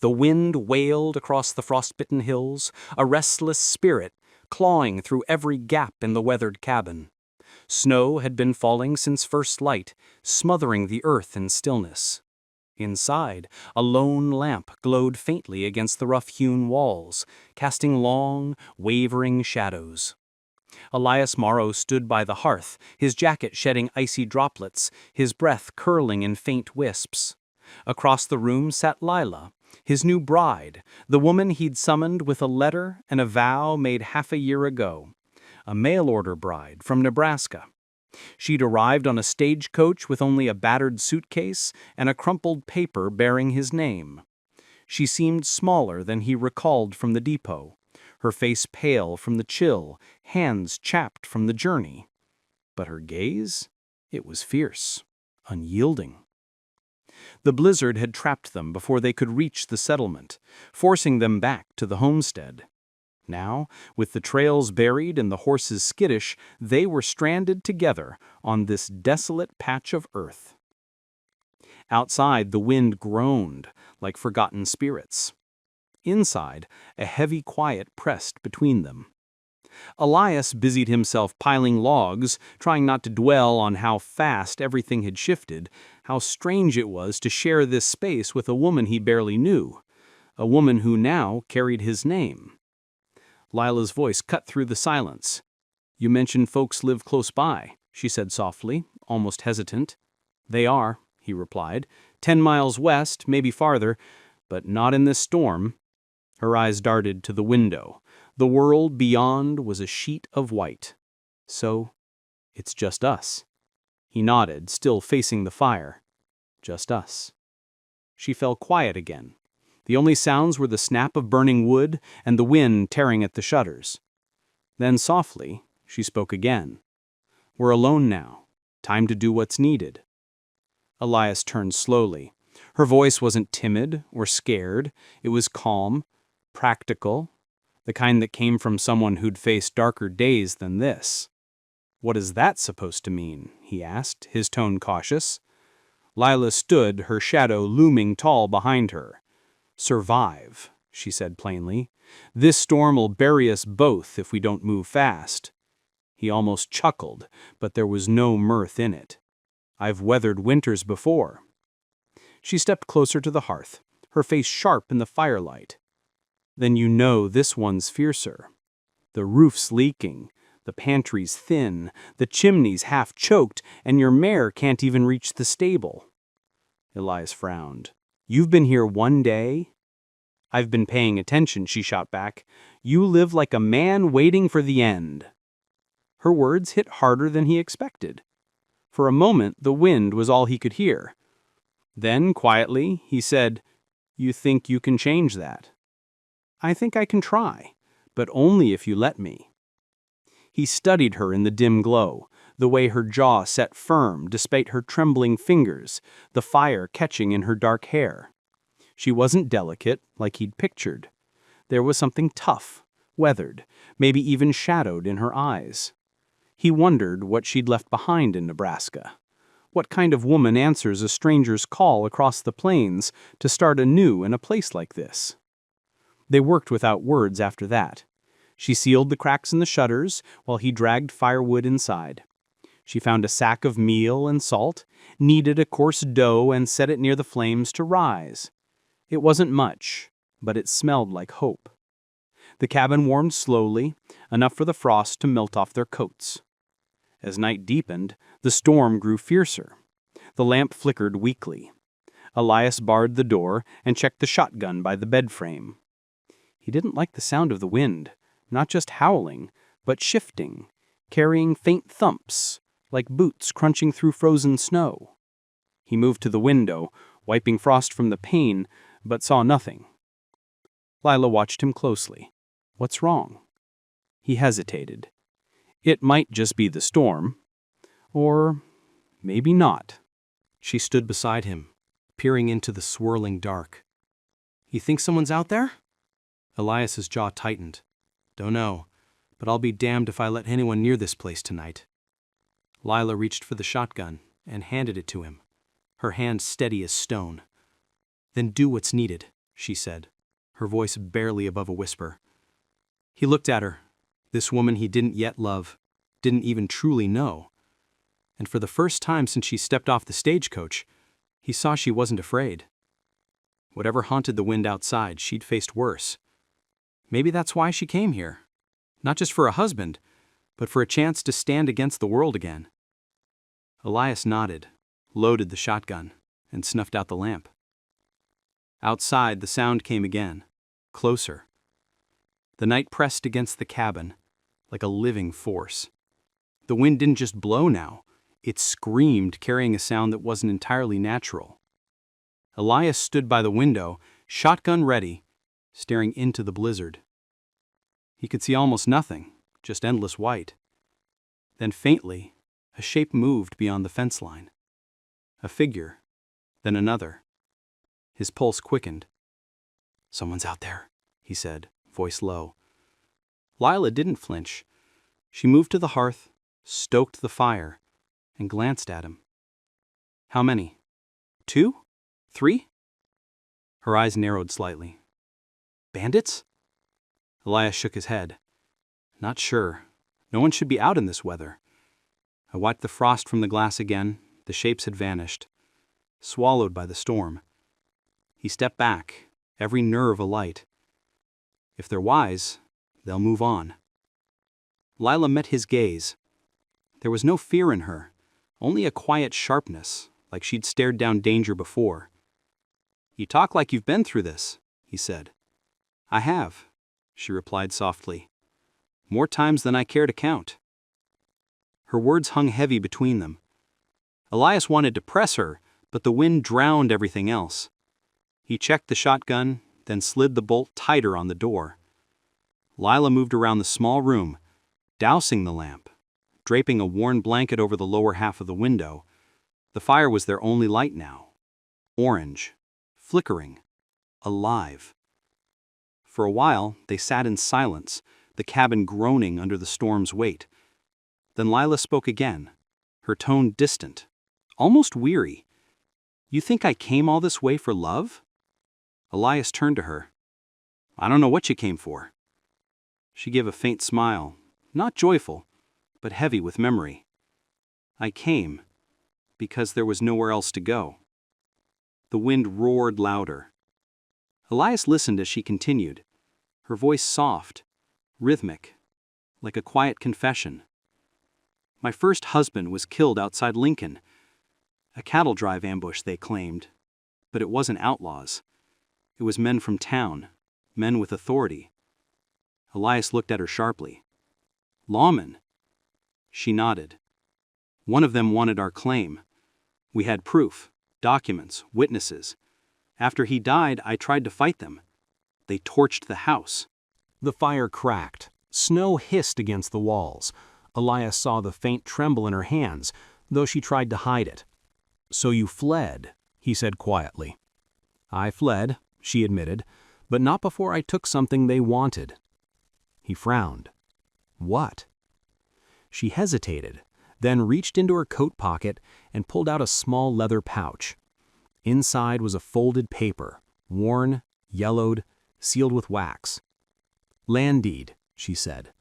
The wind wailed across the frostbitten hills, a restless spirit clawing through every gap in the weathered cabin. Snow had been falling since first light, smothering the earth in stillness. Inside, a lone lamp glowed faintly against the rough-hewn walls, casting long, wavering shadows. Elias Morrow stood by the hearth, his jacket shedding icy droplets, his breath curling in faint wisps. Across the room sat Lila, his new bride, the woman he'd summoned with a letter and a vow made half a year ago. A mail-order bride from Nebraska. She'd arrived on a stagecoach with only a battered suitcase and a crumpled paper bearing his name. She seemed smaller than he recalled from the depot, her face pale from the chill, hands chapped from the journey. But her gaze? It was fierce, unyielding. The blizzard had trapped them before they could reach the settlement, forcing them back to the homestead. Now, with the trails buried and the horses skittish, they were stranded together on this desolate patch of earth. Outside, the wind groaned like forgotten spirits. Inside, a heavy quiet pressed between them. Elias busied himself piling logs, trying not to dwell on how fast everything had shifted, how strange it was to share this space with a woman he barely knew, a woman who now carried his name. Lila's voice cut through the silence. "You mentioned folks live close by," she said softly, almost hesitant. "They are," he replied. 10 miles west, maybe farther, but not in this storm." Her eyes darted to the window. The world beyond was a sheet of white. "So, it's just us." He nodded, still facing the fire. "Just us." She fell quiet again. The only sounds were the snap of burning wood and the wind tearing at the shutters. Then softly, she spoke again. "We're alone now. Time to do what's needed." Elias turned slowly. Her voice wasn't timid or scared. It was calm, practical, the kind that came from someone who'd faced darker days than this. "What is that supposed to mean?" he asked, his tone cautious. Lila stood, her shadow looming tall behind her. "Survive," she said plainly. "This storm will bury us both if we don't move fast." He almost chuckled, but there was no mirth in it. "I've weathered winters before." She stepped closer to the hearth, her face sharp in the firelight. "Then you know this one's fiercer. The roof's leaking, the pantry's thin, the chimney's half choked, and your mare can't even reach the stable." Elias frowned. "You've been here one day?" "I've been paying attention," she shot back. "You live like a man waiting for the end." Her words hit harder than he expected. For a moment, the wind was all he could hear. Then, quietly, he said, "You think you can change that?" "I think I can try, but only if you let me." He studied her in the dim glow, the way her jaw set firm despite her trembling fingers, the fire catching in her dark hair. She wasn't delicate like he'd pictured. There was something tough, weathered, maybe even shadowed in her eyes. He wondered what she'd left behind in Nebraska. What kind of woman answers a stranger's call across the plains to start anew in a place like this? They worked without words after that. She sealed the cracks in the shutters while he dragged firewood inside. She found a sack of meal and salt, kneaded a coarse dough and set it near the flames to rise. It wasn't much, but it smelled like hope. The cabin warmed slowly, enough for the frost to melt off their coats. As night deepened, the storm grew fiercer. The lamp flickered weakly. Elias barred the door and checked the shotgun by the bed frame. He didn't like the sound of the wind, not just howling, but shifting, carrying faint thumps, like boots crunching through frozen snow. He moved to the window, wiping frost from the pane, but saw nothing. Lila watched him closely. "What's wrong?" He hesitated. It might just be the storm. Or maybe not. She stood beside him, peering into the swirling dark. "You think someone's out there?" Elias's jaw tightened. "Don't know, but I'll be damned if I let anyone near this place tonight." Lila reached for the shotgun and handed it to him, her hand steady as stone. "Then do what's needed. she said, her voice barely above a whisper. He looked at her, this woman he didn't yet love, didn't even truly know. And for the first time since she stepped off the stagecoach, he saw she wasn't afraid. Whatever haunted the wind outside, she'd faced worse. Maybe that's why she came here. Not just for a husband, but for a chance to stand against the world again. Elias nodded, loaded the shotgun, and snuffed out the lamp. Outside, the sound came again, closer. The night pressed against the cabin, like a living force. The wind didn't just blow now, it screamed, carrying a sound that wasn't entirely natural. Elias stood by the window, shotgun ready, staring into the blizzard. He could see almost nothing, just endless white. Then faintly, a shape moved beyond the fence line. A figure, then another. His pulse quickened. "Someone's out there," he said, voice low. Lila didn't flinch. She moved to the hearth, stoked the fire, and glanced at him. "How many? 2? 3? Her eyes narrowed slightly. "Bandits?" Elias shook his head. "Not sure. No one should be out in this weather." I wiped the frost from the glass again. The shapes had vanished, swallowed by the storm. He stepped back, every nerve alight. If they're wise, they'll move on. Lila met his gaze. There was no fear in her, only a quiet sharpness, like she'd stared down danger before. "You talk like you've been through this," he said. "I have," she replied softly. "More times than I care to count." Her words hung heavy between them. Elias wanted to press her, but the wind drowned everything else. He checked the shotgun, then slid the bolt tighter on the door. Lila moved around the small room, dousing the lamp, draping a worn blanket over the lower half of the window. The fire was their only light now. Orange, flickering, alive. For a while, they sat in silence, the cabin groaning under the storm's weight. Then Lila spoke again, her tone distant, almost weary. "You think I came all this way for love?" Elias turned to her. "I don't know what you came for." She gave a faint smile, not joyful, but heavy with memory. "I came because there was nowhere else to go." The wind roared louder. Elias listened as she continued, her voice soft, rhythmic, like a quiet confession. "My first husband was killed outside Lincoln. A cattle drive ambush, they claimed. But it wasn't outlaws. It was men from town, men with authority." Elias looked at her sharply. "Lawmen?" She nodded. "One of them wanted our claim. We had proof, documents, witnesses. After he died, I tried to fight them. They torched the house." The fire cracked. Snow hissed against the walls. Elias saw the faint tremble in her hands, though she tried to hide it. "So you fled," he said quietly. "I fled," she admitted, "but not before I took something they wanted." He frowned. "What?" She hesitated, then reached into her coat pocket and pulled out a small leather pouch. Inside was a folded paper, worn, yellowed, sealed with wax. "Land deed," she said.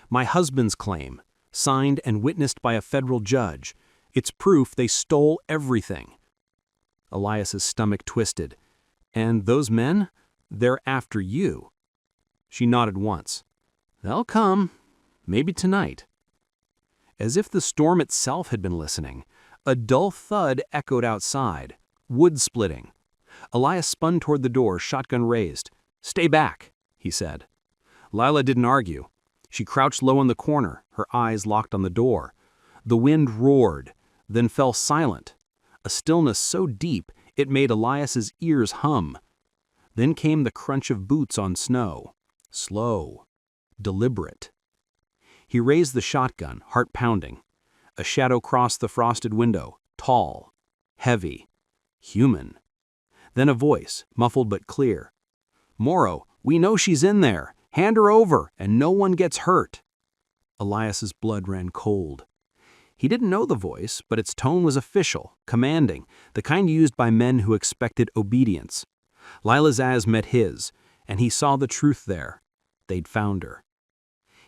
"My husband's claim, signed and witnessed by a federal judge. It's proof they stole everything." Elias's stomach twisted. "And those men? They're after you." She nodded once. "They'll come. Maybe tonight." As if the storm itself had been listening, a dull thud echoed outside, wood splitting. Elias spun toward the door, shotgun raised. "Stay back," he said. Lila didn't argue. She crouched low in the corner, her eyes locked on the door. The wind roared, then fell silent, a stillness so deep it made Elias's ears hum. Then came the crunch of boots on snow, slow, deliberate. He raised the shotgun, heart pounding. A shadow crossed the frosted window, tall, heavy, human. Then a voice, muffled but clear. "Morrow, we know she's in there. Hand her over, and no one gets hurt." Elias's blood ran cold. He didn't know the voice, but its tone was official, commanding, the kind used by men who expected obedience. Lila's eyes met his, and he saw the truth there. They'd found her.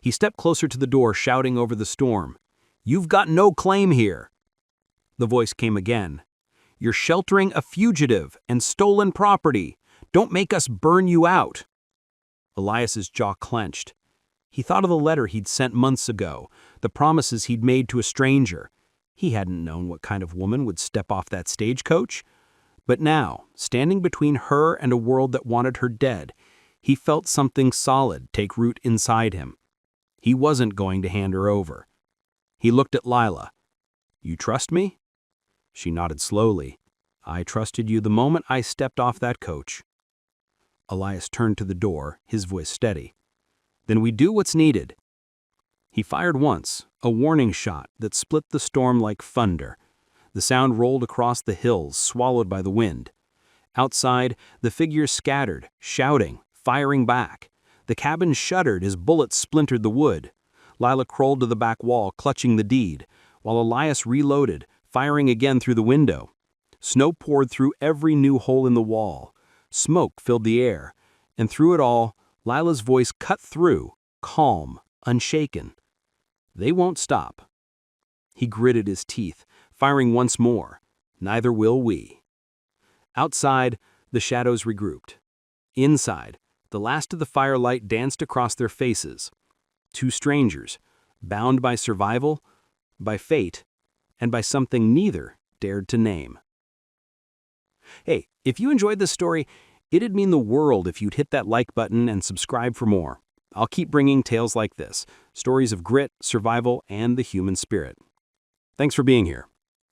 He stepped closer to the door, shouting over the storm, "You've got no claim here." The voice came again. "You're sheltering a fugitive and stolen property. Don't make us burn you out." Elias's jaw clenched. He thought of the letter he'd sent months ago, the promises he'd made to a stranger. He hadn't known what kind of woman would step off that stagecoach. But now, standing between her and a world that wanted her dead, he felt something solid take root inside him. He wasn't going to hand her over. He looked at Lila. "You trust me?" She nodded slowly. "I trusted you the moment I stepped off that coach." Elias turned to the door, his voice steady. "Then we do what's needed." He fired once, a warning shot that split the storm like thunder. The sound rolled across the hills, swallowed by the wind. Outside, the figures scattered, shouting, firing back. The cabin shuddered as bullets splintered the wood. Lila crawled to the back wall, clutching the deed, while Elias reloaded, firing again through the window. Snow poured through every new hole in the wall. Smoke filled the air, and through it all, Lila's voice cut through, calm, unshaken. "They won't stop." He gritted his teeth, firing once more. "Neither will we." Outside, the shadows regrouped. Inside, the last of the firelight danced across their faces. Two strangers, bound by survival, by fate, and by something neither dared to name. Hey, if you enjoyed this story, it'd mean the world if you'd hit that like button and subscribe for more. I'll keep bringing tales like this, stories of grit, survival, and the human spirit. Thanks for being here.